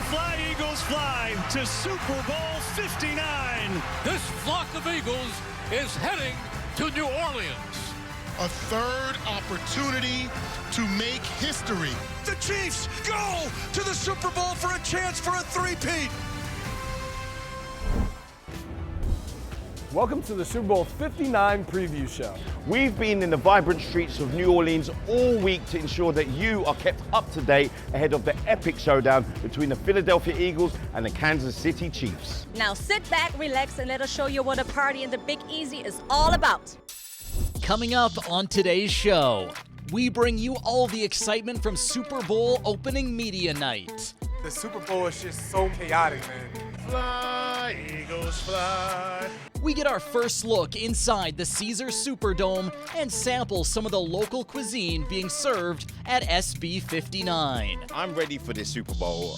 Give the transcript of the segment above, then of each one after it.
Fly, Eagles, fly to Super Bowl 59. This flock of Eagles is heading to New Orleans. A third opportunity to make history. The Chiefs go to the Super Bowl for a chance for a three-peat. Welcome to the Super Bowl 59 preview show. We've been in the vibrant streets of New Orleans all week to ensure that you are kept up to date ahead of the epic showdown between the Philadelphia Eagles and the Kansas City Chiefs. Now sit back, relax, and let us show you what a party in the Big Easy is all about. Coming up on today's show, we bring you all the excitement from Super Bowl opening media night. The Super Bowl is just so chaotic, man. Fly, Eagles, fly. We get our first look inside the Caesars Superdome and sample some of the local cuisine being served at SB 59. I'm ready for this Super Bowl.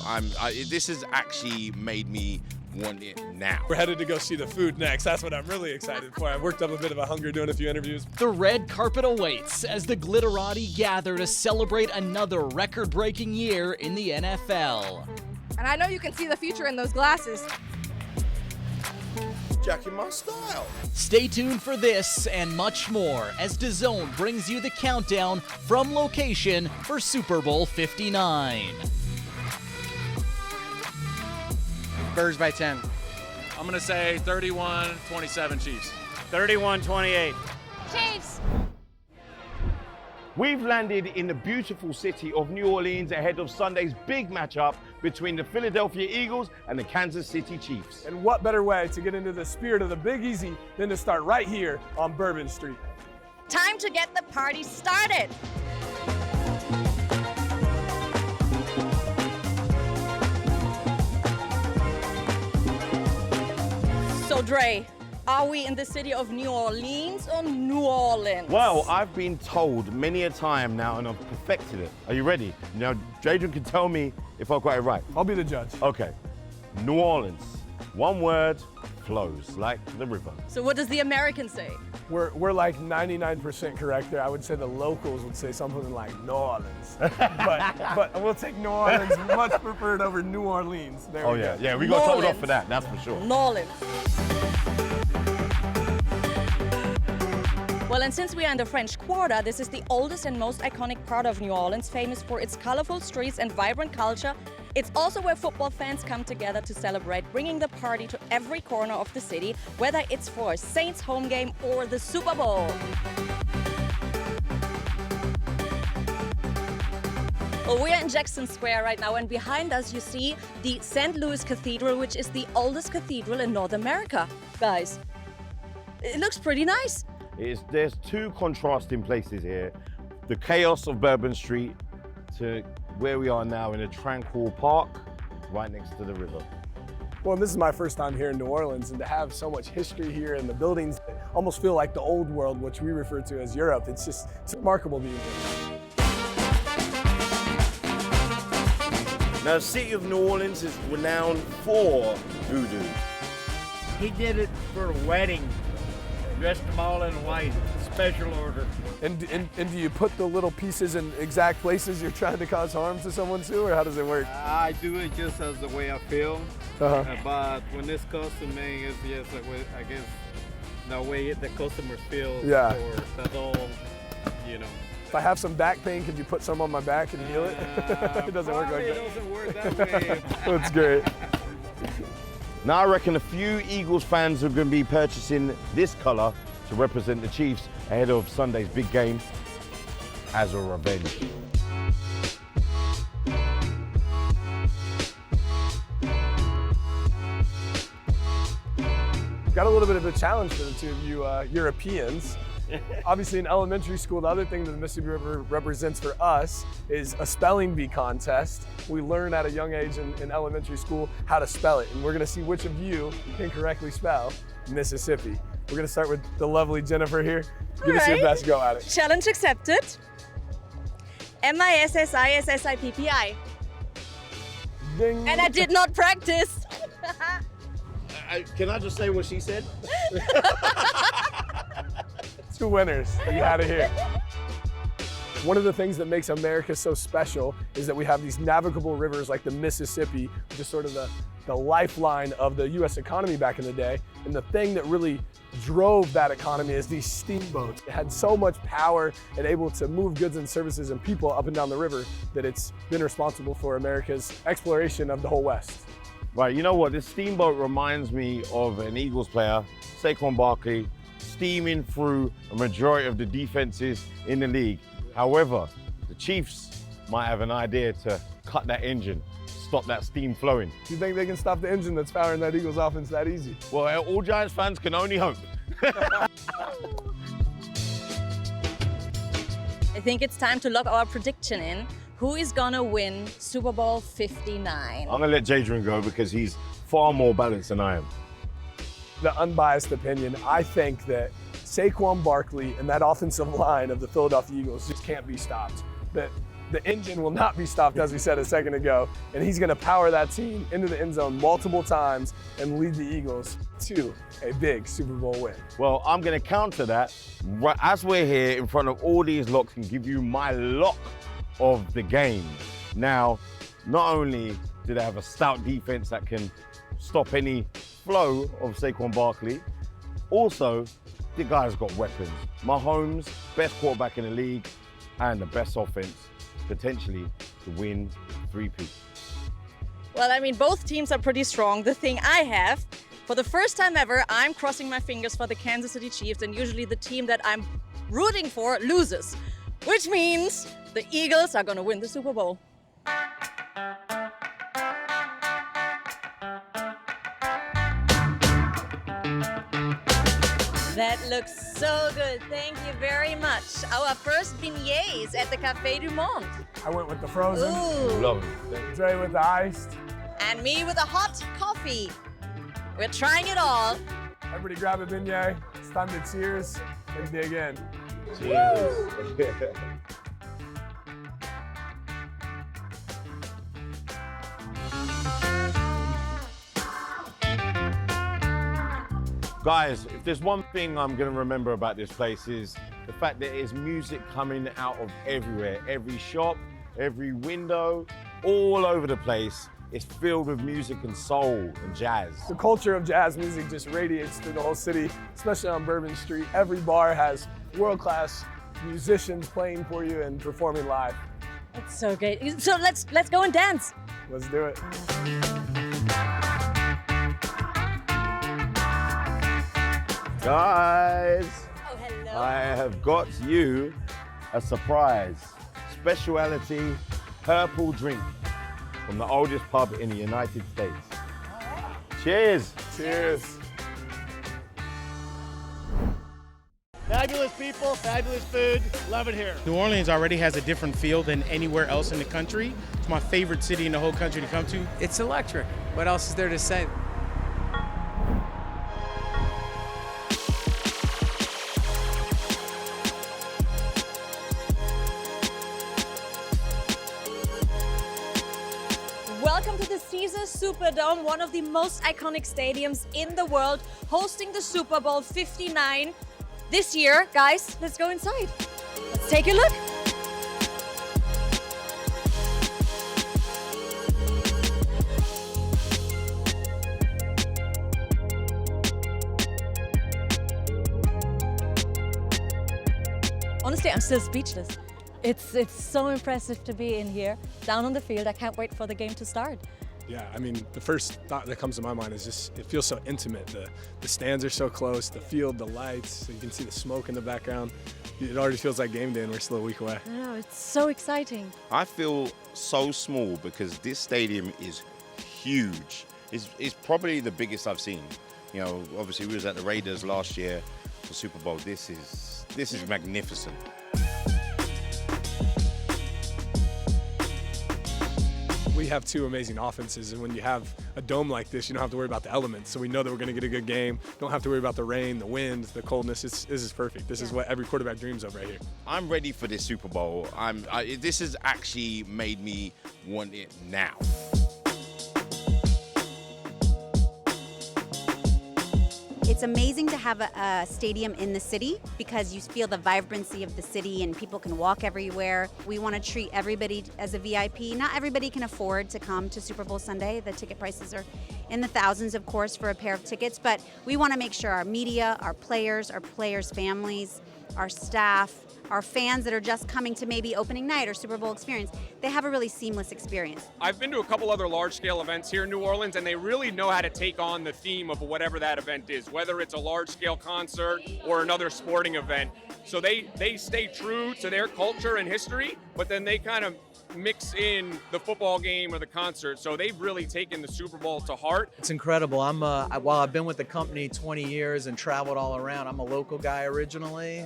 This has actually made me want it now. We're headed to go see the food next. That's what I'm really excited for. I worked up a bit of a hunger doing a few interviews. The red carpet awaits as the glitterati gather to celebrate another record-breaking year in the NFL. And I know you can see the future in those glasses. Jacking my style. Stay tuned for this and much more as DAZN brings you the countdown from location for Super Bowl 59. Birds by 10. I'm going to say 31-27 Chiefs. 31-28. Chiefs! We've landed in the beautiful city of New Orleans ahead of Sunday's big matchup between the Philadelphia Eagles and the Kansas City Chiefs. And what better way to get into the spirit of the Big Easy than to start right here on Bourbon Street. Time to get the party started. So Dre, are we in the city of New Orleans or New Orleans? Well, I've been told many a time now and I've perfected it. Are you ready? Now, Jadron can tell me if I got it right. I'll be the judge. Okay. New Orleans. One word, flows like the river. So what does the American say? We're like 99% correct there. I would say the locals would say something like New Orleans. but we'll take New Orleans, much preferred over New Orleans. There we go. Yeah, we got told off for that, that's for sure. New Orleans. Well, and since we are in the French Quarter, this is the oldest and most iconic part of New Orleans, famous for its colorful streets and vibrant culture. It's also where football fans come together to celebrate, bringing the party to every corner of the city, whether it's for a Saints home game or the Super Bowl. Well, we're in Jackson Square right now, and behind us you see the St. Louis Cathedral, which is the oldest cathedral in North America. Guys, it looks pretty nice. There's two contrasting places here. The chaos of Bourbon Street to where we are now in a tranquil park right next to the river. Well, this is my first time here in New Orleans, and to have so much history here and the buildings that almost feel like the old world, which we refer to as Europe, it's remarkable being here. Now, the city of New Orleans is renowned for voodoo. He did it for a wedding. Dressed them all in white, special order. And do you put the little pieces in exact places you're trying to cause harm to someone too, or how does it work? I do it just as the way I feel. But when it's custom made, it's just I guess the way the customer feels. Yeah. Or that's all, you know. If I have some back pain, could you put some on my back and heal it? It doesn't work like that. It doesn't work that way. That's great. Now I reckon a few Eagles fans are going to be purchasing this color to represent the Chiefs ahead of Sunday's big game as a revenge. Got a little bit of a challenge for the two of you Europeans. Obviously in elementary school, the other thing that the Mississippi River represents for us is a spelling bee contest. We learn at a young age in elementary school how to spell it, and we're gonna see which of you can correctly spell Mississippi. We're gonna start with the lovely Jennifer here. Give us your best go at it. Challenge accepted. M-I-S-S-I-S-S-I-P-P-I. Ding. And I did not practice. Can I just say what she said? Two winners. You had it here. One of the things that makes America so special is that we have these navigable rivers like the Mississippi, which is sort of the lifeline of the US economy back in the day. And the thing that really drove that economy is these steamboats. It had so much power and able to move goods and services and people up and down the river that it's been responsible for America's exploration of the whole West. Right, you know what? This steamboat reminds me of an Eagles player, Saquon Barkley, steaming through a majority of the defenses in the league. However, the Chiefs might have an idea to cut that engine, stop that steam flowing. Do you think they can stop the engine that's powering that Eagles offense that easy? Well, all Giants fans can only hope. I think it's time to lock our prediction in. Who is gonna win Super Bowl 59? I'm gonna let Jadrian go because he's far more balanced than I am. The unbiased opinion, I think that Saquon Barkley and that offensive line of the Philadelphia Eagles just can't be stopped. That the engine will not be stopped, as we said a second ago, and he's gonna power that team into the end zone multiple times and lead the Eagles to a big Super Bowl win. Well, I'm gonna counter that right as we're here in front of all these locks and give you my lock of the game. Now, not only do they have a stout defense that can stop any flow of Saquon Barkley, also, the guy's got weapons. Mahomes, best quarterback in the league, and the best offense, potentially to win Three-Peat. Well, I mean, both teams are pretty strong. The thing I have, for the first time ever, I'm crossing my fingers for the Kansas City Chiefs, and usually the team that I'm rooting for loses, which means the Eagles are gonna win the Super Bowl. That looks so good. Thank you very much. Our first beignets at the Café du Monde. I went with the frozen. Ooh. Love it. Dre with the iced. And me with a hot coffee. We're trying it all. Everybody grab a beignet. It's time to cheers and dig in. Cheers. Guys, if there's one thing I'm gonna remember about this place is the fact that there's music coming out of everywhere. Every shop, every window, all over the place. It's filled with music and soul and jazz. The culture of jazz music just radiates through the whole city, especially on Bourbon Street. Every bar has world-class musicians playing for you and performing live. It's so great. So let's go and dance. Let's do it. Guys, Oh, hello. I have got you a surprise. Specialty purple drink from the oldest pub in the United States. Cheers. Cheers. Fabulous people, fabulous food, love it here. New Orleans already has a different feel than anywhere else in the country. It's my favorite city in the whole country to come to. It's electric. What else is there to say? Welcome to the Caesars Superdome, one of the most iconic stadiums in the world, hosting the Super Bowl 59 this year. Guys, let's go inside. Let's take a look. Honestly, I'm still speechless. It's so impressive to be in here, down on the field. I can't wait for the game to start. Yeah, I mean, the first thought that comes to my mind is just, it feels so intimate. The stands are so close, the field, the lights, so you can see the smoke in the background. It already feels like game day and we're still a week away. I know, it's so exciting. I feel so small because this stadium is huge. It's probably the biggest I've seen. You know, obviously we was at the Raiders last year for Super Bowl. This is magnificent. We have two amazing offenses, and when you have a dome like this, you don't have to worry about the elements. So we know that we're going to get a good game. Don't have to worry about the rain, the wind, the coldness. This is perfect. This is what every quarterback dreams of right here. I'm ready for this Super Bowl. This has actually made me want it now. It's amazing to have a stadium in the city because you feel the vibrancy of the city and people can walk everywhere. We want to treat everybody as a VIP. Not everybody can afford to come to Super Bowl Sunday. The ticket prices are in the thousands, of course, for a pair of tickets, but we want to make sure our media, our players' families, our staff, our fans that are just coming to maybe opening night or Super Bowl experience, they have a really seamless experience. I've been to a couple other large-scale events here in New Orleans, and they really know how to take on the theme of whatever that event is, whether it's a large-scale concert or another sporting event. So they stay true to their culture and history, but then they kind of mix in the football game or the concert. So they've really taken the Super Bowl to heart. It's incredible. While I've been with the company 20 years and traveled all around, I'm a local guy originally.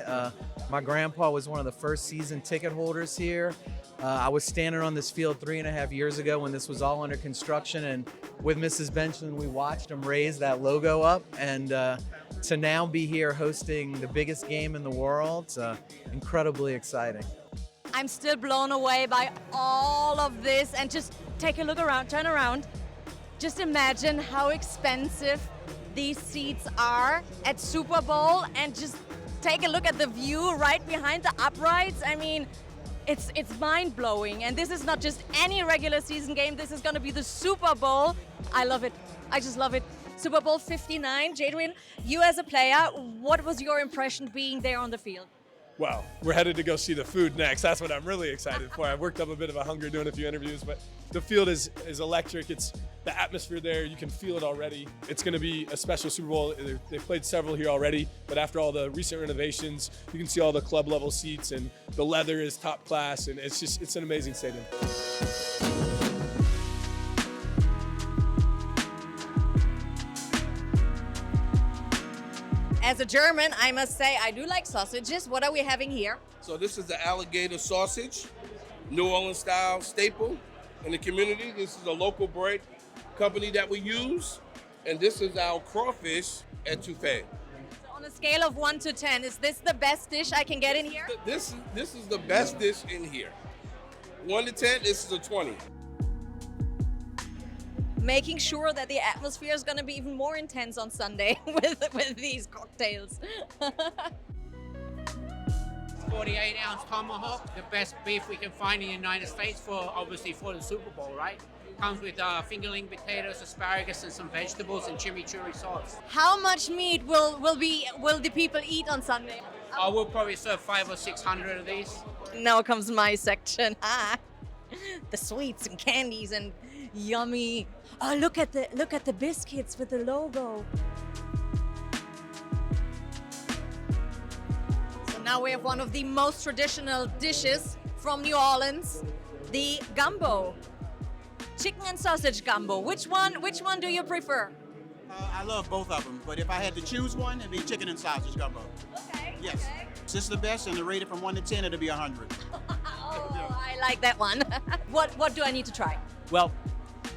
My grandpa was one of the first season ticket holders here. I was standing on this field 3.5 years ago when this was all under construction, and with Mrs. Benjamin, we watched them raise that logo up, and to now be here hosting the biggest game in the world, incredibly exciting. I'm still blown away by all of this, and just take a look around, turn around. Just imagine how expensive these seats are at Super Bowl, and just take a look at the view right behind the uprights. I mean, it's mind-blowing, and this is not just any regular season game. This is going to be the Super Bowl. I love it. I just love it. Super Bowl 59. Jadwin, you as a player, what was your impression being there on the field? Well, we're headed to go see the food next. That's what I'm really excited for. I've worked up a bit of a hunger doing a few interviews, but the field is electric. It's the atmosphere there. You can feel it already. It's going to be a special Super Bowl. They've played several here already, but after all the recent renovations, you can see all the club level seats, and the leather is top class, and it's an amazing stadium. As a German, I must say I do like sausages. What are we having here? So this is the alligator sausage, New Orleans style staple in the community. This is a local bread company that we use. And this is our crawfish etouffee. So on a scale of 1 to 10, is this the best dish I can get in here? This is the best dish in here. 1 to 10, this is a 20. Making sure that the atmosphere is going to be even more intense on Sunday with these cocktails. 48-ounce tomahawk, the best beef we can find in the United States obviously for the Super Bowl, right? Comes with fingerling potatoes, asparagus, and some vegetables and chimichurri sauce. How much meat will the people eat on Sunday? We'll probably serve 500 or 600 of these. Now comes my section. The sweets and candies and yummy. Oh, look at the biscuits with the logo. So now we have one of the most traditional dishes from New Orleans, the gumbo. Chicken and sausage gumbo. Which one do you prefer? I love both of them, but if I had to choose one, it'd be chicken and sausage gumbo. Okay. Yes. Okay. This is the best, and rated from 1 to 10, it'll be 100. Oh, I like that one. What do I need to try? Well,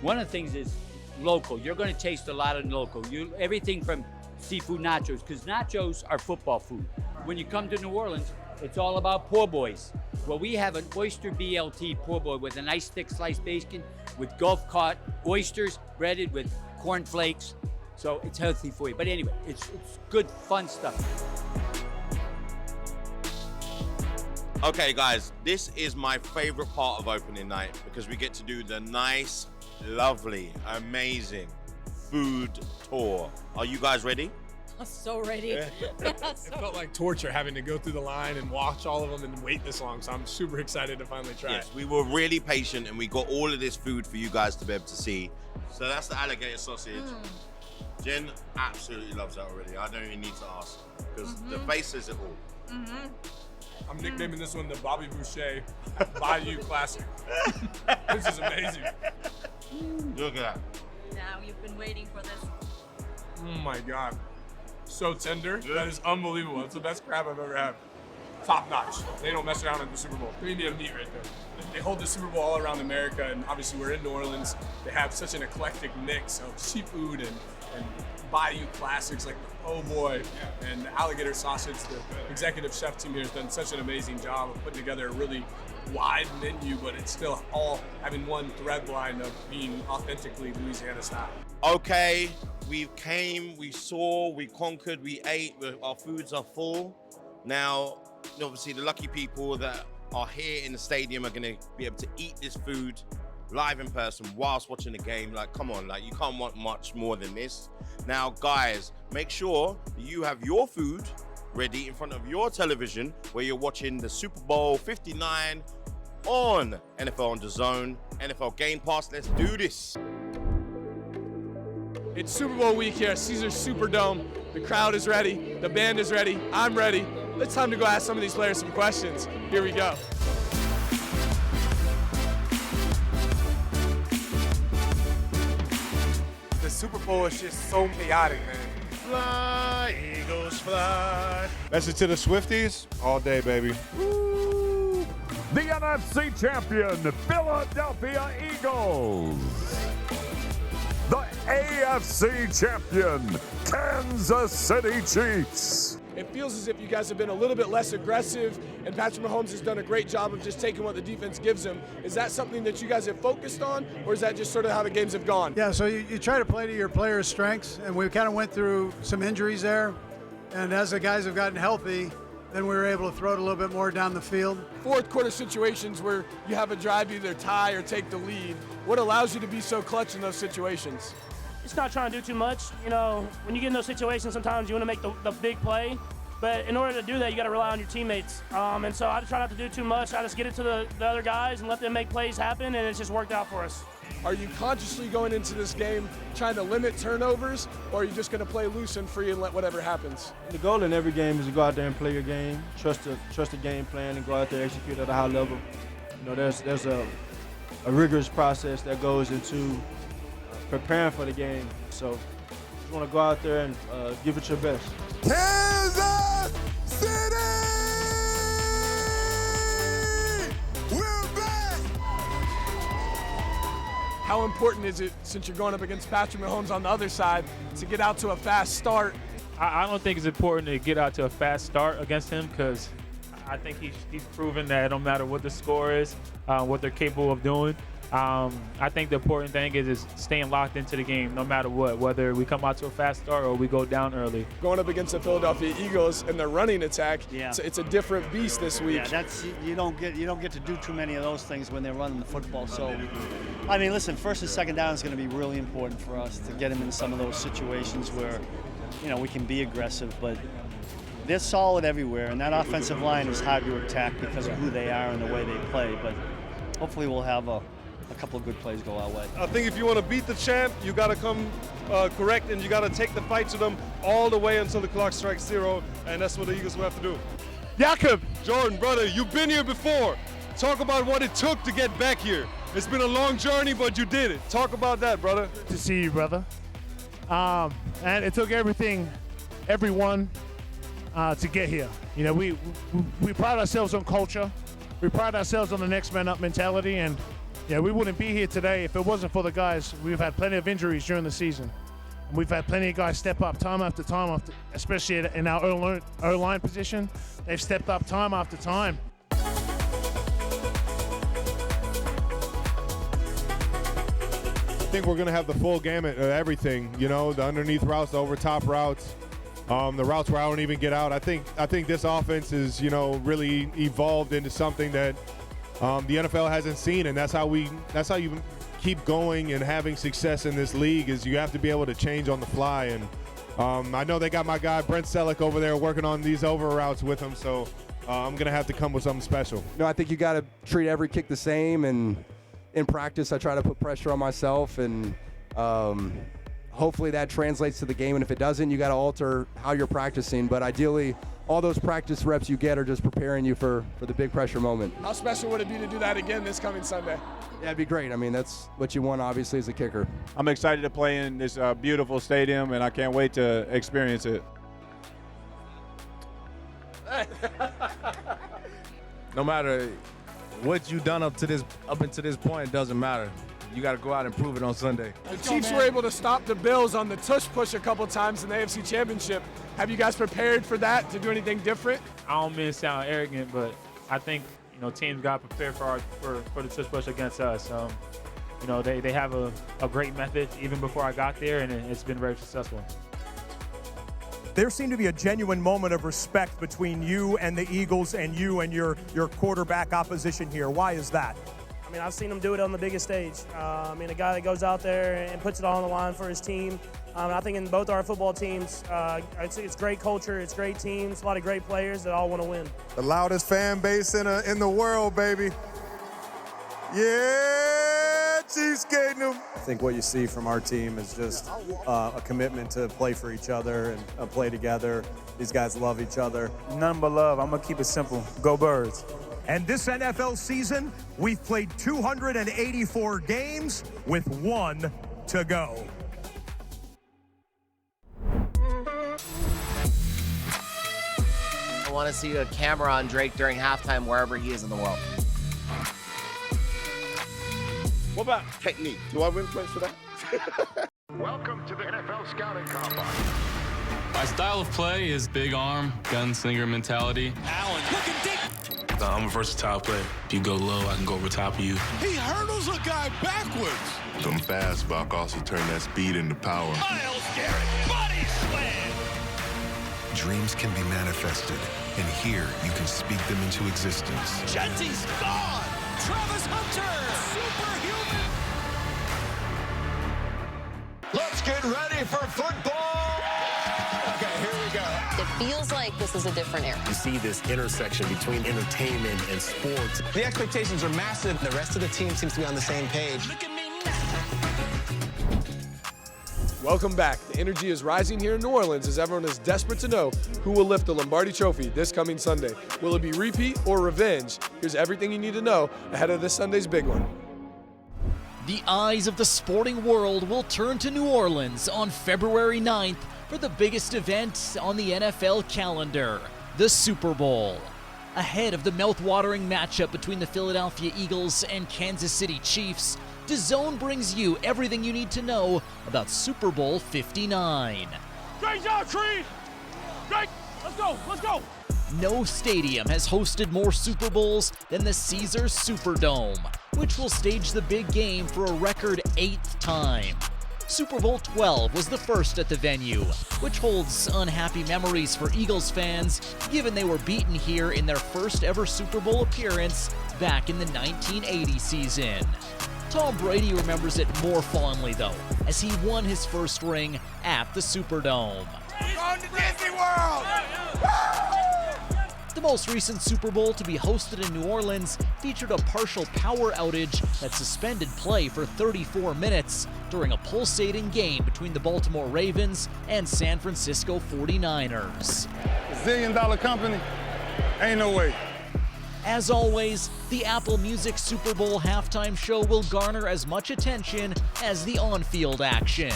one of the things is local. You're going to taste a lot of local. Everything from seafood nachos, because nachos are football food. When you come to New Orleans, it's all about po' boys. Well, we have an oyster BLT po' boy with a nice thick sliced bacon with Gulf caught oysters breaded with cornflakes. So it's healthy for you. But anyway, it's good, fun stuff. Okay, guys, this is my favorite part of opening night because we get to do the nice, lovely, amazing food tour. Are you guys ready? I'm so ready. Yeah. It felt like torture having to go through the line and watch all of them and wait this long, so I'm super excited to finally try it. We were really patient and we got all of this food for you guys to be able to see. So that's the alligator sausage. Jen absolutely loves that already. I don't even need to ask because the face says it all. I'm nicknaming this one the Bobby Boucher Bayou Classic. This is amazing. Look at that. Now you've been waiting for this. Oh my God. So tender. That is unbelievable. It's the best crab I've ever had. Top notch. They don't mess around at the Super Bowl. Premium meat right there. They hold the Super Bowl all around America, and obviously we're in New Orleans. They have such an eclectic mix of seafood and Bayou classics like the po' boy and the alligator sausage. The executive chef team here has done such an amazing job of putting together a really wide menu, but it's still all having one thread line of being authentically Louisiana style. Okay, we came, we saw, we conquered, we ate, our foods are full. Now, obviously the lucky people that are here in the stadium are gonna be able to eat this food live in person whilst watching the game. Like, come on, like you can't want much more than this. Now, guys, make sure you have your food ready in front of your television where you're watching the Super Bowl 59 on NFL on DAZN, NFL Game Pass. Let's do this. It's Super Bowl week here at Caesars Superdome. The crowd is ready, the band is ready, I'm ready. It's time to go ask some of these players some questions. Here we go. The Super Bowl is just so chaotic, man. Fly, Eagles, fly. Message to the Swifties, all day, baby. Woo! The NFC champion, Philadelphia Eagles. The AFC champion, Kansas City Chiefs. It feels as if you guys have been a little bit less aggressive, and Patrick Mahomes has done a great job of just taking what the defense gives him. Is that something that you guys have focused on, or is that just sort of how the games have gone? Yeah, so you try to play to your players' strengths, and we kind of went through some injuries there, and as the guys have gotten healthy, then we were able to throw it a little bit more down the field. Fourth quarter situations where you have a drive, either tie or take the lead. What allows you to be so clutch in those situations? Just not trying to do too much. You know, when you get in those situations, sometimes you want to make the big play. But in order to do that, you got to rely on your teammates. And so I just try not to do too much. I just get it to the other guys and let them make plays happen, and it's just worked out for us. Are you consciously going into this game trying to limit turnovers, or are you just going to play loose and free and let whatever happens? The goal in every game is to go out there and play your game, trust the game plan, and go out there and execute at a high level. You know, there's a rigorous process that goes into preparing for the game. So you want to go out there and give it your best. Kansas City! We're back! How important is it, since you're going up against Patrick Mahomes on the other side, to get out to a fast start? I don't think it's important to get out to a fast start against him, because I think he's proven that no matter what the score is, what they're capable of doing. I think the important thing is staying locked into the game no matter what, whether we come out to a fast start or we go down early. Going up against the Philadelphia Eagles and their running attack, yeah. it's a different beast this week. Yeah, that's you don't get to do too many of those things when they're running the football. So, I mean, listen, first and second down is going to be really important for us to get them in some of those situations where, you know, we can be aggressive, but they're solid everywhere, and that offensive line is hard to attack because of who they are and the way they play. But hopefully we'll have a couple of good plays go our way. I think if you want to beat the champ, you got to come correct, and you got to take the fight to them all the way until the clock strikes 0, and that's what the Eagles will have to do. Jakob! Jordan, brother, you've been here before. Talk about what it took to get back here. It's been a long journey, but you did it. Talk about that, brother. Good to see you, brother. And it took everyone to get here. You know, we pride ourselves on culture. We pride ourselves on the next man up mentality, and yeah, we wouldn't be here today if it wasn't for the guys. We've had plenty of injuries during the season. And we've had plenty of guys step up time after time, especially in our O-line position. They've stepped up time after time. I think we're going to have the full gamut of everything, you know, the underneath routes, the over top routes, the routes where I don't even get out. I think this offense is, you know, really evolved into something that the NFL hasn't seen, and that's how you keep going and having success in this league, is you have to be able to change on the fly. And I know they got my guy Brent Selleck over there working on these over routes with him, so I'm going to have to come with something special. No, I think you got to treat every kick the same, and in practice I try to put pressure on myself, and hopefully that translates to the game, and if it doesn't, you got to alter how you're practicing. But ideally, all those practice reps you get are just preparing you for the big pressure moment. How special would it be to do that again this coming Sunday? Yeah, it'd be great. I mean, that's what you want, obviously, as a kicker. I'm excited to play in this beautiful stadium, and I can't wait to experience it. No matter what you've done up until this point, it doesn't matter. You got to go out and prove it on Sunday. The Chiefs were able to stop the Bills on the tush push a couple times in the AFC Championship. Have you guys prepared for that, to do anything different? I don't mean to sound arrogant, but I think You know, teams got prepared for the tush push against us. You know, they have a great method even before I got there, and it's been very successful. There seemed to be a genuine moment of respect between you and the Eagles and you and your quarterback opposition here. Why is that? I mean, I've seen him do it on the biggest stage. I mean, a guy that goes out there and puts it all on the line for his team. I think in both our football teams, it's great culture, it's great teams, a lot of great players that all want to win. The loudest fan base in the world, baby. Yeah, Chiefs getting them. I think what you see from our team is just a commitment to play for each other and play together. These guys love each other. None but love. I'm going to keep it simple. Go Birds. And this NFL season, we've played 284 games with 1 to go. I want to see a camera on Drake during halftime wherever he is in the world. What about technique? Do I win points for that? Welcome to the NFL Scouting Combine. My style of play is big arm, gunslinger mentality. Allen looking deep. I'm a versatile player. If you go low, I can go over top of you. He hurdles a guy backwards. I'm fast, but I can also turn that speed into power. Myles Garrett, body slam. Dreams can be manifested, and here you can speak them into existence. Genty's gone. Travis Hunter, superhuman. Let's get ready for football. Okay, here we go. It feels like this is a different era. You see this intersection between entertainment and sports. The expectations are massive. The rest of the team seems to be on the same page. Look at me Welcome back. The energy is rising here in New Orleans as everyone is desperate to know who will lift the Lombardi Trophy this coming Sunday. Will it be repeat or revenge? Here's everything you need to know ahead of this Sunday's big one. The eyes of the sporting world will turn to New Orleans on February 9th for the biggest event on the NFL calendar, the Super Bowl. Ahead of the mouth-watering matchup between the Philadelphia Eagles and Kansas City Chiefs, DAZN brings you everything you need to know about Super Bowl 59. Great job, Tree! Great! Let's go! Let's go! No stadium has hosted more Super Bowls than the Caesars Superdome, which will stage the big game for a record 8th time. Super Bowl 12 was the first at the venue, which holds unhappy memories for Eagles fans, given they were beaten here in their first ever Super Bowl appearance back in the 1980 season. Tom Brady remembers it more fondly, though, as he won his first ring at the Superdome. On to Disney World! The most recent Super Bowl to be hosted in New Orleans featured a partial power outage that suspended play for 34 minutes during a pulsating game between the Baltimore Ravens and San Francisco 49ers. $1 zillion company? Ain't no way. As always, the Apple Music Super Bowl halftime show will garner as much attention as the on-field action.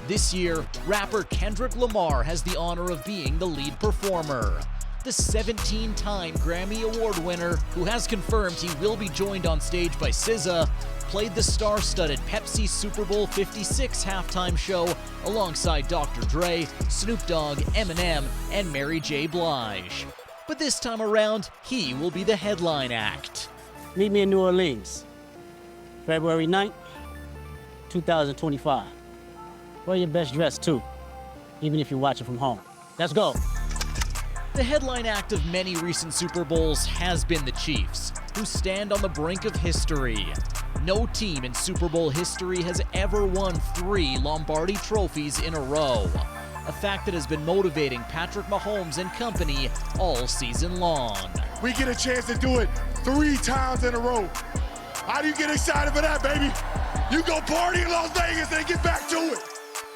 This year, rapper Kendrick Lamar has the honor of being the lead performer. The 17-time Grammy Award winner, who has confirmed he will be joined on stage by SZA, played the star-studded Pepsi Super Bowl 56 halftime show alongside Dr. Dre, Snoop Dogg, Eminem, and Mary J. Blige. But this time around, he will be the headline act. Meet me in New Orleans, February 9th, 2025. Wear your best dress, too, even if you're watching from home. Let's go. The headline act of many recent Super Bowls has been the Chiefs, who stand on the brink of history. No team in Super Bowl history has ever won 3 Lombardi trophies in a row, a fact that has been motivating Patrick Mahomes and company all season long. We get a chance to do it 3 times in a row. How do you get excited for that, baby? You go party in Las Vegas and get back to it.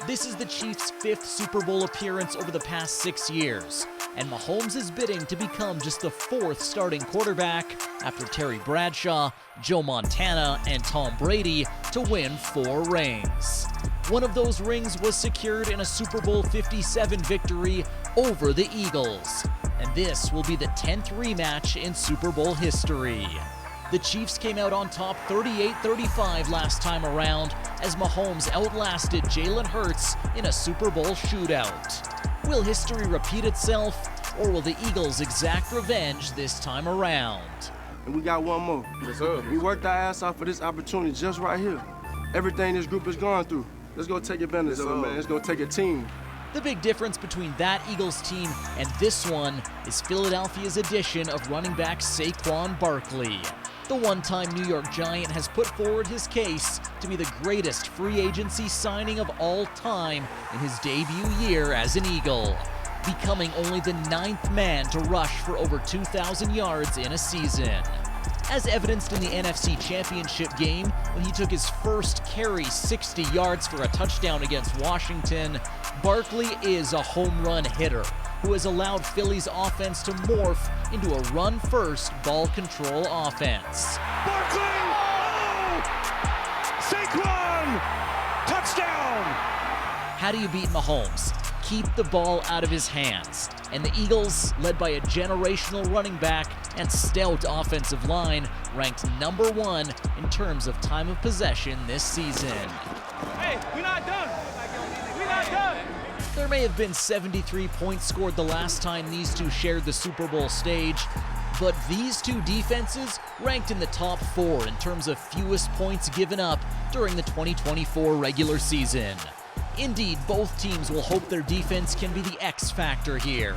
This is the Chiefs' 5th Super Bowl appearance over the past 6 years, and Mahomes is bidding to become just the 4th starting quarterback after Terry Bradshaw, Joe Montana, and Tom Brady to win 4 rings. One of those rings was secured in a Super Bowl 57 victory over the Eagles, and this will be the 10th rematch in Super Bowl history. The Chiefs came out on top 38-35 last time around as Mahomes outlasted Jalen Hurts in a Super Bowl shootout. Will history repeat itself, or will the Eagles exact revenge this time around? and we got one more. Yes, sir. We worked our ass off for this opportunity just right here. Everything this group has gone through. Let's go take advantage of it, man. Let's go take a team. The big difference between that Eagles team and this one is Philadelphia's addition of running back Saquon Barkley. The one-time New York Giant has put forward his case to be the greatest free agency signing of all time in his debut year as an Eagle, becoming only the 9th man to rush for over 2,000 yards in a season. As evidenced in the NFC Championship game when he took his first carry 60 yards for a touchdown against Washington, Barkley is a home run hitter who has allowed Philly's offense to morph into a run-first, ball-control offense. Barkley! Oh! Saquon! Touchdown! How do you beat Mahomes? Keep the ball out of his hands. And the Eagles, led by a generational running back and stout offensive line, ranked #1 in terms of time of possession this season. Hey, we're not done. We're not done. There may have been 73 points scored the last time these two shared the Super Bowl stage, but these two defenses ranked in the top 4 in terms of fewest points given up during the 2024 regular season. Indeed, both teams will hope their defense can be the X factor here.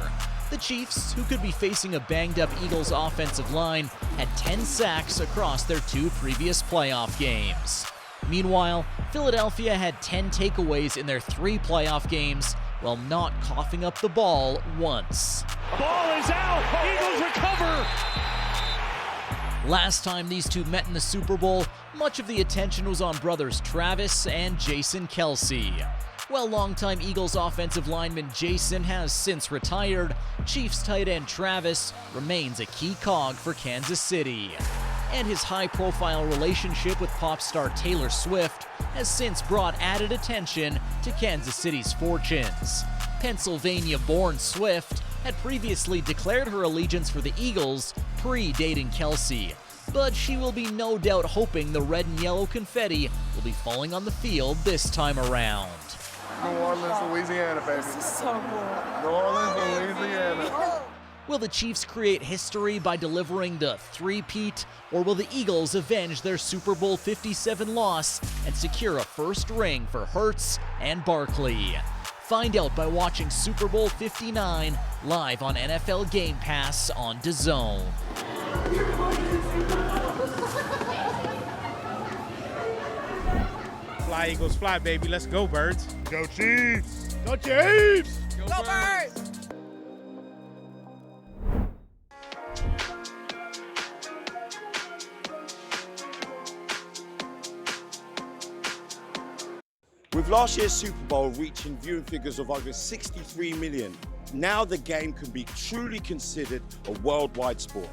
The Chiefs, who could be facing a banged-up Eagles offensive line, had 10 sacks across their 2 previous playoff games. Meanwhile, Philadelphia had 10 takeaways in their 3 playoff games, while not coughing up the ball once. Ball is out. Eagles recover. Last time these two met in the Super Bowl, much of the attention was on brothers Travis and Jason Kelce. While longtime Eagles offensive lineman Jason has since retired, Chiefs tight end Travis remains a key cog for Kansas City. And his high-profile relationship with pop star Taylor Swift has since brought added attention to Kansas City's fortunes. Pennsylvania-born Swift had previously declared her allegiance for the Eagles pre-dating Kelce, but she will be no doubt hoping the red and yellow confetti will be falling on the field this time around. New Orleans, Louisiana, baby. This is so cool. New Orleans, Louisiana. Will the Chiefs create history by delivering the Three-Peat, or will the Eagles avenge their Super Bowl 57 loss and secure a first ring for Hurts and Barkley? Find out by watching Super Bowl 59 live on NFL Game Pass on DAZN. Fly, Eagles, fly, baby. Let's go, Birds. Go Chiefs. Go Chiefs! Go Birds! With last year's Super Bowl reaching viewing figures of over 63 million, now the game can be truly considered a worldwide sport.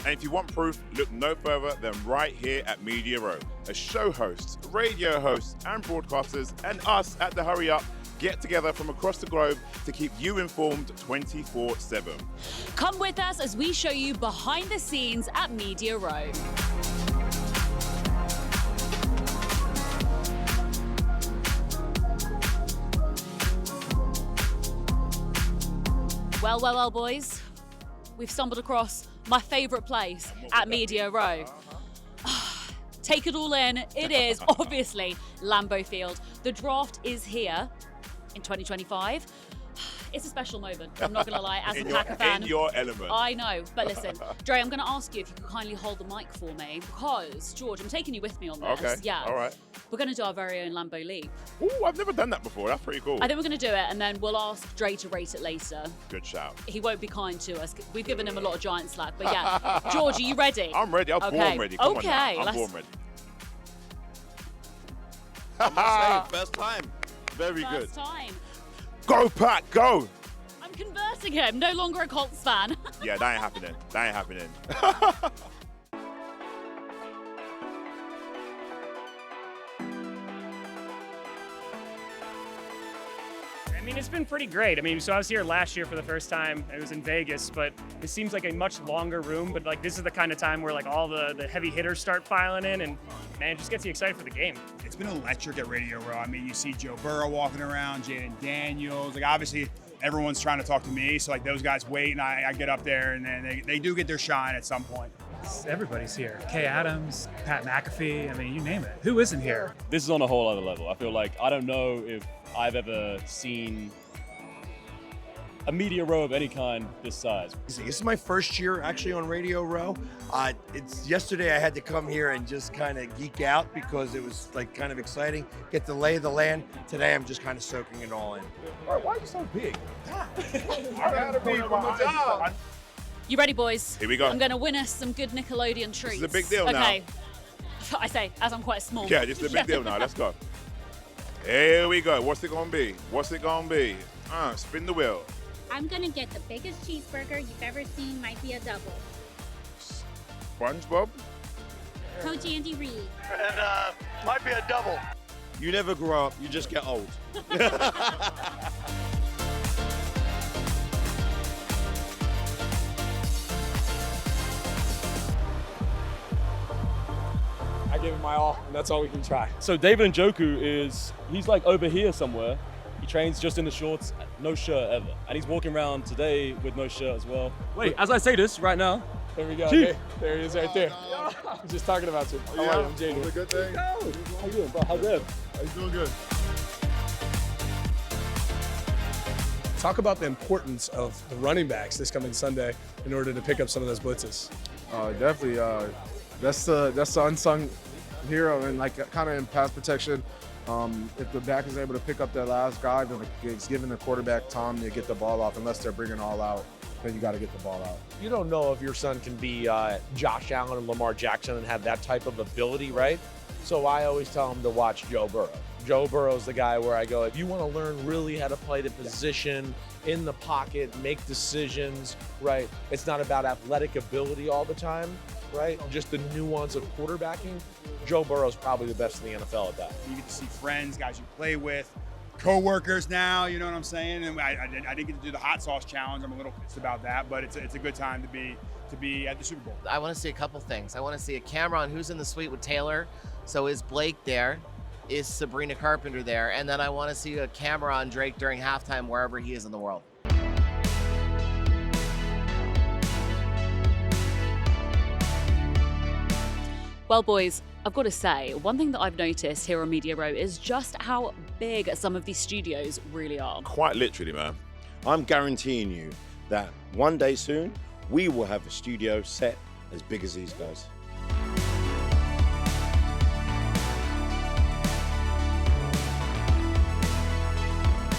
And if you want proof, look no further than right here at Media Row, as show hosts, radio hosts, and broadcasters, and us at the Hurry Up get together from across the globe to keep you informed 24/7. Come with us as we show you behind the scenes at Media Row. Well, boys, we've stumbled across my favorite place at Media Row. Take it all in. It is obviously Lambeau Field. The draft is here in 2025. It's a special moment, I'm not going to lie, as a Packer fan. In your element. I know, but listen, Dre, I'm going to ask you if you could kindly hold the mic for me, because, George, I'm taking you with me on this. Okay, yeah. all right. We're going to do our very own Lambeau Leap. Ooh, I've never done that before. That's pretty cool. I think we're going to do it, and then we'll ask Dre to rate it later. Good shout. He won't be kind to us. We've given him a lot of giant slack, but yeah. George, are you ready? I'm ready. I was born ready. Come on now. I'm born ready. First time. Very good. First time. Go, Pack, go! I'm converting him. No longer a Colts fan. Yeah, that ain't happening. That ain't happening. I mean, it's been pretty great. I mean, so I was here last year for the first time. It was in Vegas, but it seems like a much longer room. But like, this is the kind of time where like all the heavy hitters start filing in, and man, it just gets you excited for the game. It's been electric at Radio Row. I mean, you see Joe Burrow walking around, Jaden Daniels. Like, obviously, everyone's trying to talk to me. So like, those guys wait, and I get up there, and then they do get their shine at some point. Everybody's here. Kay Adams, Pat McAfee, I mean, you name it. Who isn't here? This is on a whole other level. I feel like, I don't know if I've ever seen a media row of any kind this size. This is my first year actually on Radio Row. It's yesterday I had to come here and just kind of geek out because it was like kind of exciting, get the lay of the land. Today I'm just kind of soaking it all in. Why are you so big? I gotta be for my job. You ready, boys? Here we go. I'm going to win us some good Nickelodeon treats. This is a big deal now. Okay. I say, as I'm quite small. Yeah, this is a big deal now. Let's go. Here we go. What's it gonna be? What's it gonna be? Spin the wheel. I'm gonna get the biggest cheeseburger you've ever seen. Might be a double. SpongeBob. Coach Andy Reid. And might be a double. You never grow up, you just get old. I gave it my all, and that's all we can try. So David Njoku he's like over here somewhere. He trains just in the shorts, no shirt ever. And he's walking around today with no shirt as well. Wait, as I say this right now. There we go. Chief. Okay. There he is right there. I'm just talking about you. How are you? I'm Jaden. Good thing. How you doing, bro? How's it? He's doing good. Talk about the importance of the running backs this coming Sunday in order to pick up some of those blitzes. Definitely. That's the unsung hero, and like kind of in pass protection. If the back is able to pick up that last guy, then it's giving the quarterback time to get the ball off. Unless they're bringing all out, then you got to get the ball out. You don't know if your son can be Josh Allen and Lamar Jackson and have that type of ability, right? So I always tell him to watch Joe Burrow. Joe Burrow's the guy where I go, if you want to learn really how to play the position in the pocket, make decisions, right? It's not about athletic ability all the time, right? Just the nuance of quarterbacking. Joe Burrow's probably the best in the NFL at that. You get to see friends, guys you play with, co-workers now, you know what I'm saying? And I didn't get to do the hot sauce challenge. I'm a little pissed about that, but it's a good time to be at the Super Bowl. I want to see a couple things. I want to see a camera on who's in the suite with Taylor. So is Blake there? Is Sabrina Carpenter there? And then I want to see a camera on Drake during halftime wherever he is in the world. Well, boys, I've got to say, one thing that I've noticed here on Media Row is just how big some of these studios really are. Quite literally, man. I'm guaranteeing you that one day soon, we will have a studio set as big as these guys.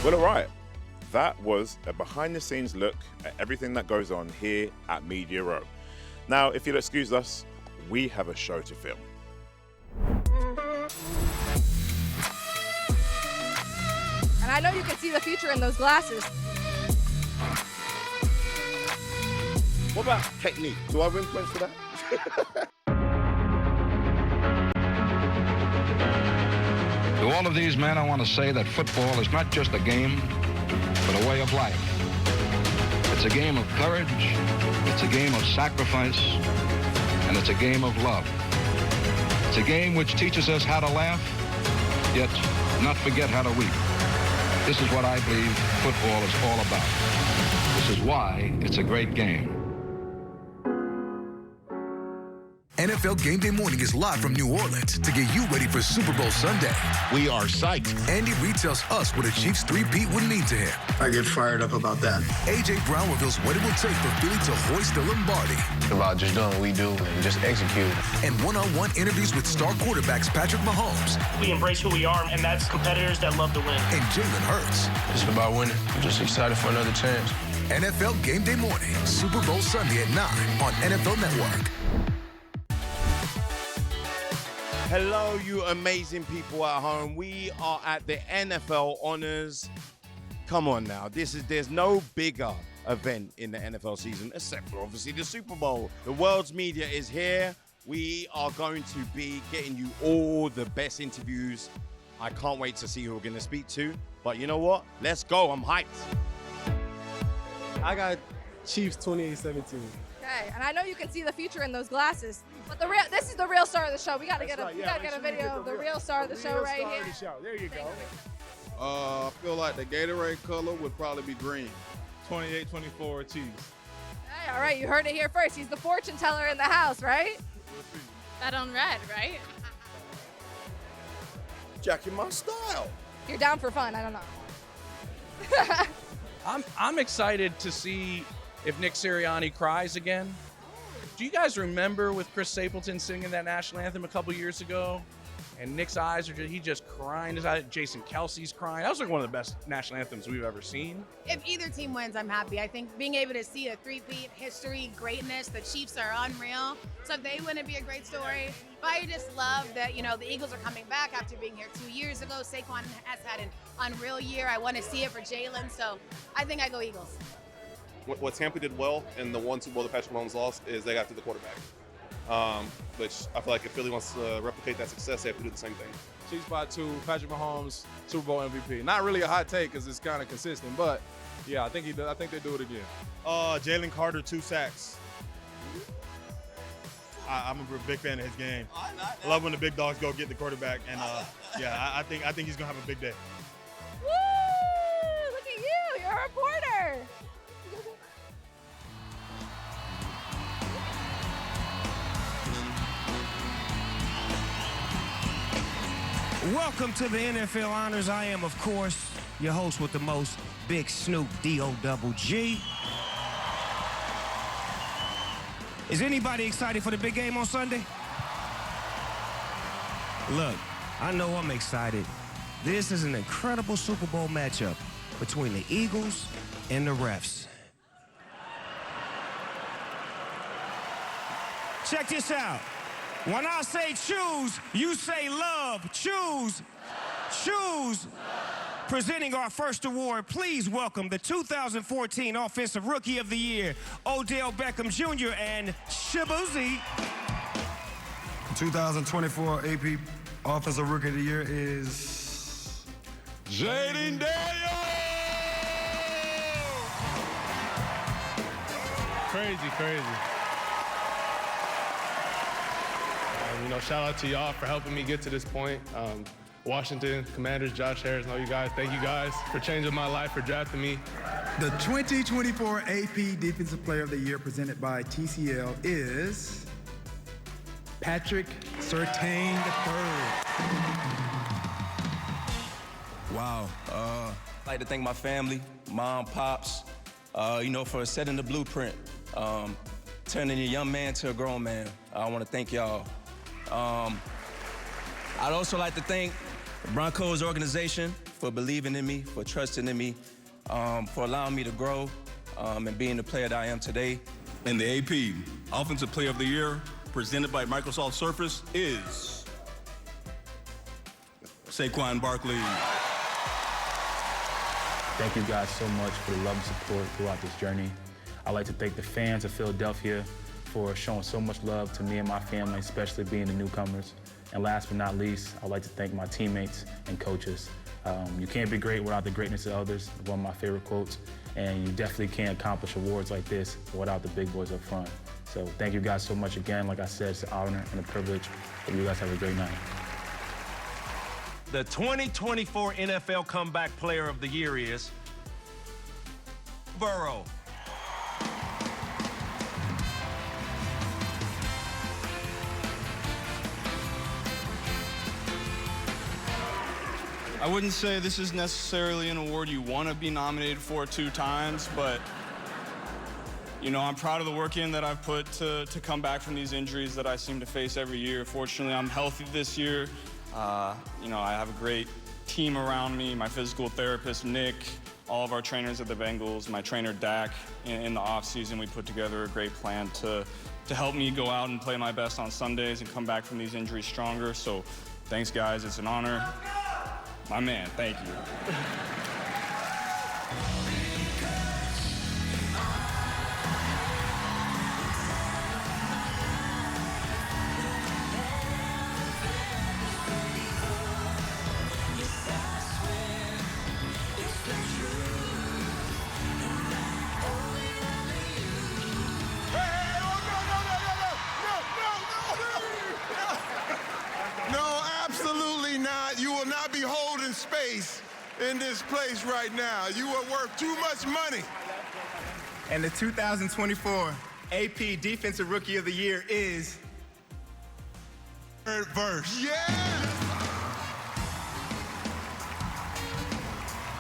Well, all right. That was a behind-the-scenes look at everything that goes on here at Media Row. Now, if you'll excuse us, we have a show to film. And I know you can see the future in those glasses. What about technique? Do I win points for that? To all of these men, I want to say that football is not just a game, but a way of life. It's a game of courage, it's a game of sacrifice, and it's a game of love. It's a game which teaches us how to laugh, yet not forget how to weep. This is what I believe football is all about. This is why it's a great game. NFL Game Day Morning is live from New Orleans to get you ready for Super Bowl Sunday. We are psyched. Andy Reid tells us what a Chiefs three-peat would mean to him. I get fired up about that. A.J. Brown reveals what it will take for Philly to hoist the Lombardi. It's about just doing what we do and just execute. And one-on-one interviews with star quarterbacks Patrick Mahomes. We embrace who we are, and that's competitors that love to win. And Jalen Hurts. It's about winning. I'm just excited for another chance. NFL Game Day Morning, Super Bowl Sunday at 9 on NFL Network. Hello, you amazing people at home. We are at the NFL Honors. Come on now, there's no bigger event in the NFL season except for obviously the Super Bowl. The world's media is here. We are going to be getting you all the best interviews. I can't wait to see who we're going to speak to. But you know what? Let's go. I'm hyped. I got Chiefs 28-17. Okay, and I know you can see the future in those glasses. But this is the real star of the show. We gotta get a video of the real star of the show right here. There you go. I feel like the Gatorade color would probably be green. 28-24 Chiefs. Hey, All right, you heard it here first. He's the fortune teller in the house, right? Bet on red, right? Jackie, my style. You're down for fun. I don't know. I'm excited to see if Nick Sirianni cries again. Do you guys remember with Chris Stapleton singing that national anthem a couple years ago? And Nick's eyes are just crying. Jason Kelsey's crying. That was like one of the best national anthems we've ever seen. If either team wins, I'm happy. I think being able to see a three-peat, history, greatness, the Chiefs are unreal. So if they win, it'd be a great story. But I just love that, the Eagles are coming back after being here 2 years ago. Saquon has had an unreal year. I want to see it for Jalen. So I think I go Eagles. What Tampa did well in the one Super Bowl that Patrick Mahomes lost is they got to the quarterback. Which I feel like if Philly wants to replicate that success, they have to do the same thing. Chiefs by 2, Patrick Mahomes, Super Bowl MVP. Not really a hot take because it's kind of consistent, but yeah, I think they do it again. Jalen Carter, 2 sacks. I'm a big fan of his game. I love when the big dogs go get the quarterback, and I think he's gonna have a big day. Woo! Look at you. You're a reporter. Welcome to the NFL Honors. I am, of course, your host with the most, Big Snoop D-O-double-G. Is anybody excited for the big game on Sunday? Look, I know I'm excited. This is an incredible Super Bowl matchup between the Eagles and the refs. Check this out. When I say choose, you say love. Choose. Choose. Presenting our first award, please welcome the 2014 Offensive Rookie of the Year, Odell Beckham Jr. and Shabuzi. 2024 AP Offensive Rookie of the Year is Jaden Daniels! Crazy. Shout out to y'all for helping me get to this point. Washington Commanders, Josh Harris, and all you guys. Thank you guys for changing my life, for drafting me. the 2024 AP Defensive Player of the Year presented by TCL is Patrick Surtain III. Wow. I'd like to thank my family, mom, pops, for setting the blueprint, turning a young man to a grown man. I want to thank y'all. I'd also like to thank the Broncos organization for believing in me, for trusting in me, for allowing me to grow and being the player that I am today. And the AP Offensive Player of the Year presented by Microsoft Surface is Saquon Barkley. Thank you guys so much for the love and support throughout this journey. I'd like to thank the fans of Philadelphia for showing so much love to me and my family, especially being the newcomers. And last but not least, I'd like to thank my teammates and coaches. You can't be great without the greatness of others, one of my favorite quotes, and you definitely can't accomplish awards like this without the big boys up front. So thank you guys so much again. Like I said, it's an honor and a privilege. Hope you guys have a great night. The 2024 NFL Comeback Player of the Year is Burrow. I wouldn't say this is necessarily an award you want to be nominated for 2 times, but I'm proud of the work in that I've put to come back from these injuries that I seem to face every year. Fortunately, I'm healthy this year. I have a great team around me, my physical therapist, Nick, all of our trainers at the Bengals, my trainer, Dak. In the offseason, we put together a great plan to help me go out and play my best on Sundays and come back from these injuries stronger. So thanks, guys. It's an honor. My man, thank you. No, absolutely not. You will not be holding space in this place right now. You are worth too much money. And the 2024 AP Defensive Rookie of the Year is... Third verse.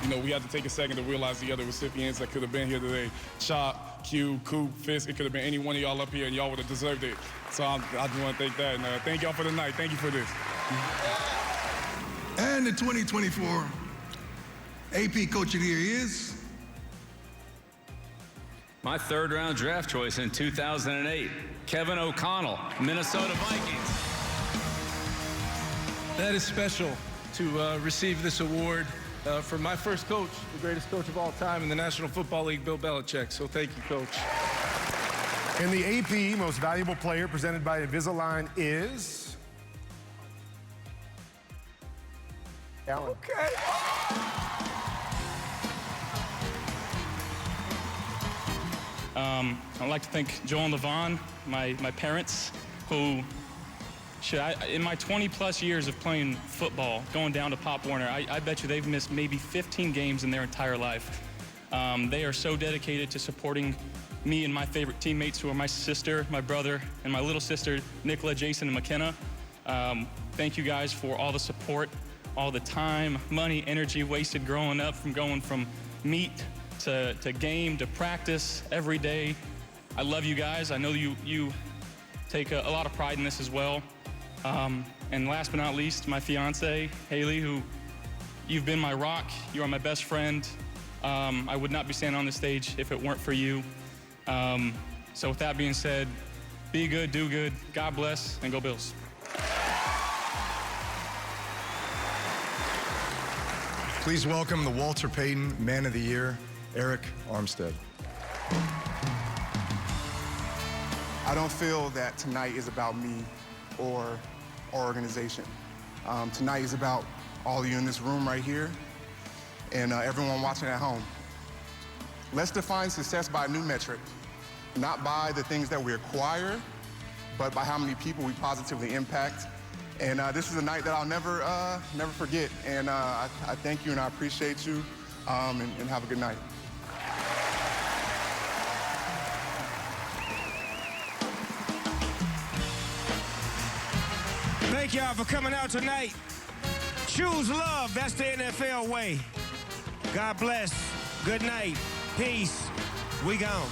You know, we had to take a second to realize the other recipients that could have been here today. Chop, Q, Coop, Fisk, it could have been any one of y'all up here and y'all would have deserved it. So I just want to thank that. And thank y'all for the night. Thank you for this. And the 2024 AP Coach of the Year is... My third-round draft choice in 2008, Kevin O'Connell, Minnesota Vikings. That is special to receive this award from my first coach, the greatest coach of all time in the National Football League, Bill Belichick. So thank you, Coach. And the AP Most Valuable Player presented by Invisalign is... Alan. Okay. I'd like to thank Joel and Levon, my parents, who, in my 20-plus years of playing football, going down to Pop Warner, I bet you they've missed maybe 15 games in their entire life. They are so dedicated to supporting me and my favorite teammates, who are my sister, my brother, and my little sister, Nicola, Jason, and McKenna. Thank you guys for all the support, all the time, money, energy wasted growing up, from going from meet to game to practice every day. I love you guys. I know you take a lot of pride in this as well. And last but not least, my fiance, Haley, who you've been my rock. You are my best friend. I would not be standing on this stage if it weren't for you. So with that being said, be good, do good, God bless, and go Bills. Please welcome the Walter Payton Man of the Year, Eric Armstead. I don't feel that tonight is about me or our organization. Tonight is about all of you in this room right here and everyone watching at home. Let's define success by a new metric, not by the things that we acquire, but by how many people we positively impact. And this is a night that I'll never forget. And I thank you and I appreciate you, and have a good night. Thank y'all for coming out tonight. Choose love, that's the NFL way. God bless, good night, peace, we gone.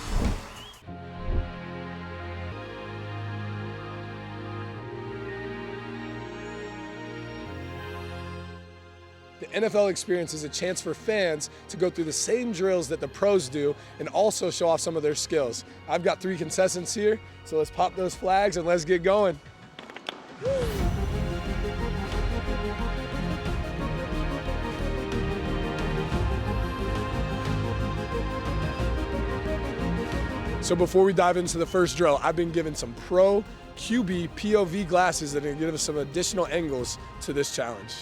The NFL experience is a chance for fans to go through the same drills that the pros do and also show off some of their skills. I've got 3 contestants here, so let's pop those flags and let's get going. So before we dive into the first drill, I've been given some pro QB POV glasses that are going to give us some additional angles to this challenge.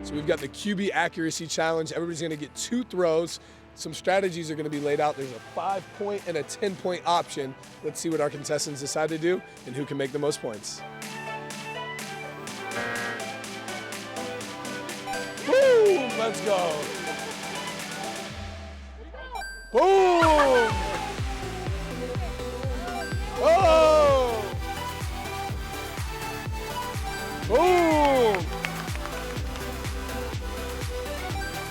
So we've got the QB accuracy challenge. Everybody's going to get 2 throws. Some strategies are going to be laid out. There's a 5-point and a 10-point option. Let's see what our contestants decide to do and who can make the most points. Boom! Let's go. Boom! Oh! Boom!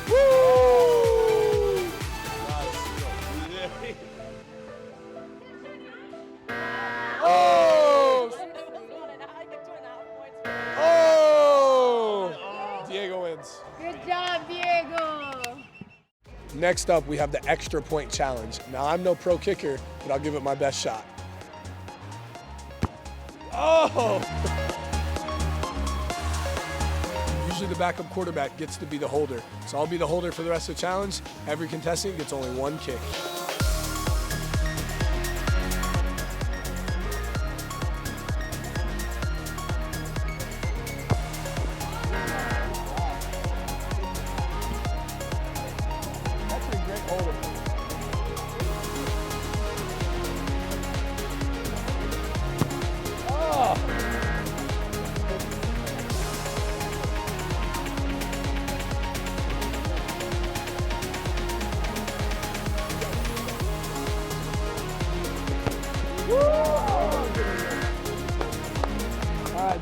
Woo! Oh! Oh! Diego wins. Good job, Diego. Next up, we have the extra point challenge. Now, I'm no pro kicker, but I'll give it my best shot. Oh! Usually the backup quarterback gets to be the holder. So I'll be the holder for the rest of the challenge. Every contestant gets only 1 kick.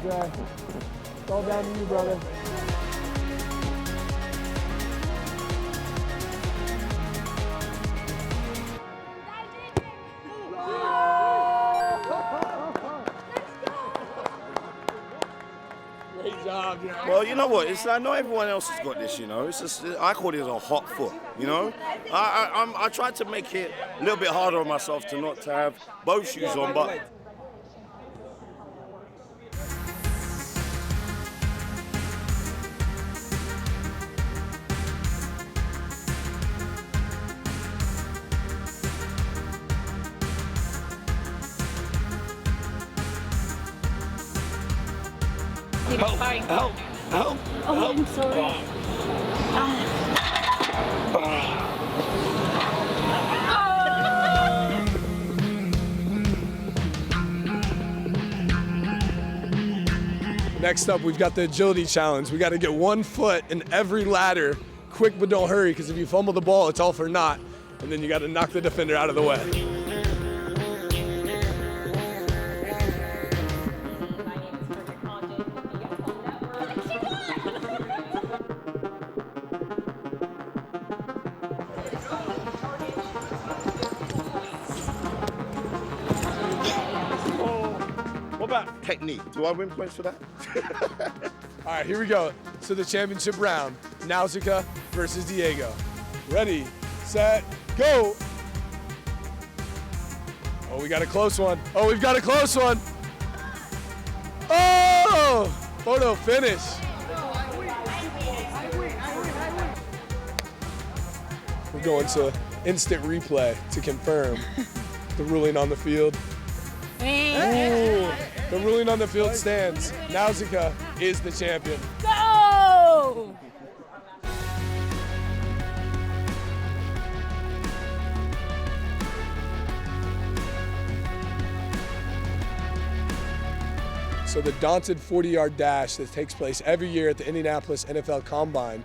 Dre. It's all down to you, brother. Great job, Dre. Well, you know what? It's like not everyone else has got this, you know. It's just, I call it a hot foot, you know. I tried to make it a little bit harder on myself to not to have both shoes on, but. Help! Oh, I'm sorry. Next up, we've got the agility challenge. We got to get 1 foot in every ladder. Quick, but don't hurry, because if you fumble the ball, it's all for naught. And then you got to knock the defender out of the way. Technique. Do I win points for that? All right, here we go. So the championship round, Nausicaa versus Diego. Ready, set, go. Oh, we got a close one. Oh, we've got a close one. Oh, photo finish. We're going to instant replay to confirm the ruling on the field. Ooh. The ruling on the field stands. Nausicaa is the champion. Go! So the daunted 40-yard dash that takes place every year at the Indianapolis NFL Combine,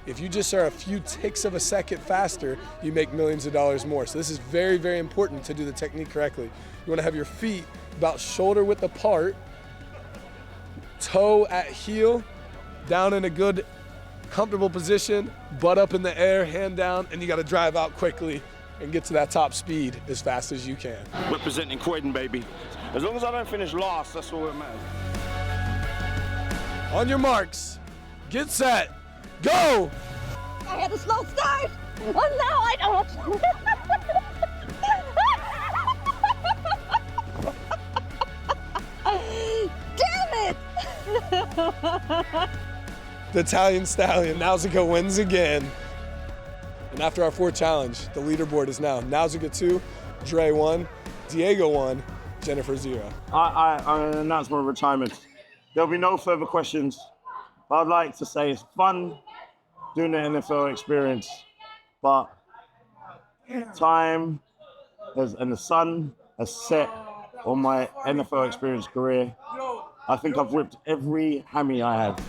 if you just are a few ticks of a second faster, you make millions of dollars more. So this is very, very important to do the technique correctly. You want to have your feet about shoulder width apart, toe at heel, down in a good, comfortable position, butt up in the air, hand down, and you got to drive out quickly and get to that top speed as fast as you can. Representing Croydon, baby. As long as I don't finish last, that's all that matters. On your marks, get set, go! I had a slow start. Oh, now I don't. Damn it! The Italian Stallion, Nausicaa wins again. And after our fourth challenge, the leaderboard is now Nausicaa 2, Dre 1, Diego 1, Jennifer 0. I announce my retirement. There'll be no further questions. I'd like to say it's fun doing the NFL experience, but time and the sun has set on my NFL experience career. I think I've whipped every hammy I had.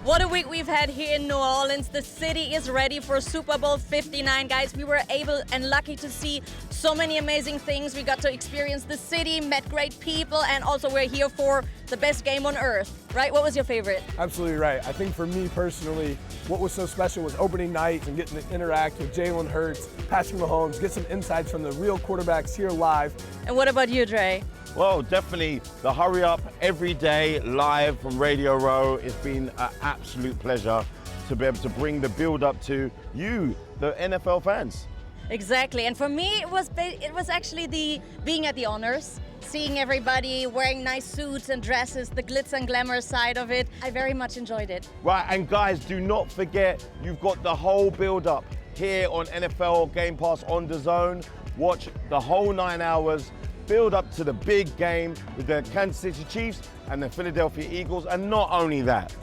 What a week we've had here in New Orleans. The city is ready for Super Bowl 59, guys. We were able and lucky to see so many amazing things. We got to experience the city, met great people, and also we're here for the best game on earth, right? What was your favorite? Absolutely right. I think for me personally, what was so special was opening night and getting to interact with Jalen Hurts, Patrick Mahomes, get some insights from the real quarterbacks here live. And what about you, Dre? Well, definitely the Hurry Up every day live from Radio Row. It's been an absolute pleasure to be able to bring the build up to you, the NFL fans. Exactly, and for me, it was actually the being at the honors, seeing everybody wearing nice suits and dresses, the glitz and glamour side of it. I very much enjoyed it. Right, and guys, do not forget, you've got the whole build up here on NFL Game Pass on DAZN. Watch the whole 9 hours. Build up to the big game with the Kansas City Chiefs and the Philadelphia Eagles. And not only that,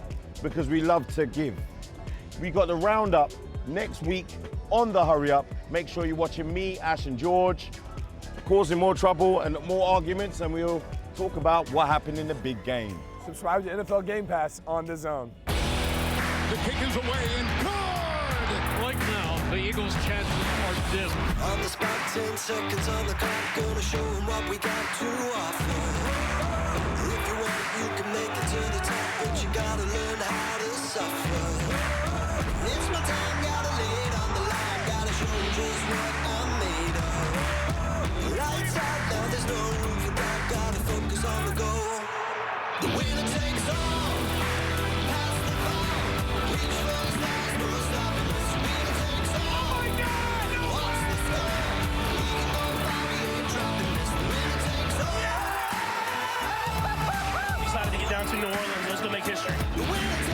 because we love to give. We got the roundup next week on the Hurry Up. Make sure you're watching me, Ash and George, causing more trouble and more arguments, and we'll talk about what happened in the big game. Subscribe to NFL Game Pass on DAZN. The kick is away and good! Right now, the Eagles' chances are dim. On the spot. 10 seconds on the clock, gonna show them what we got to offer. If you want, you can make it to the top, but you gotta learn how to suffer. It's my time, gotta lay it on the line, gotta show them just what I'm made of. Lights out, now there's no room for doubt, gotta focus on the goal. The winner takes all, pass the ball, reach for the stars, no stopping us. Winner takes all, oh my God, what's the score? We can go far, we ain't dropping this. The winner takes all. Decided to get down to New Orleans, let's go make history. The winner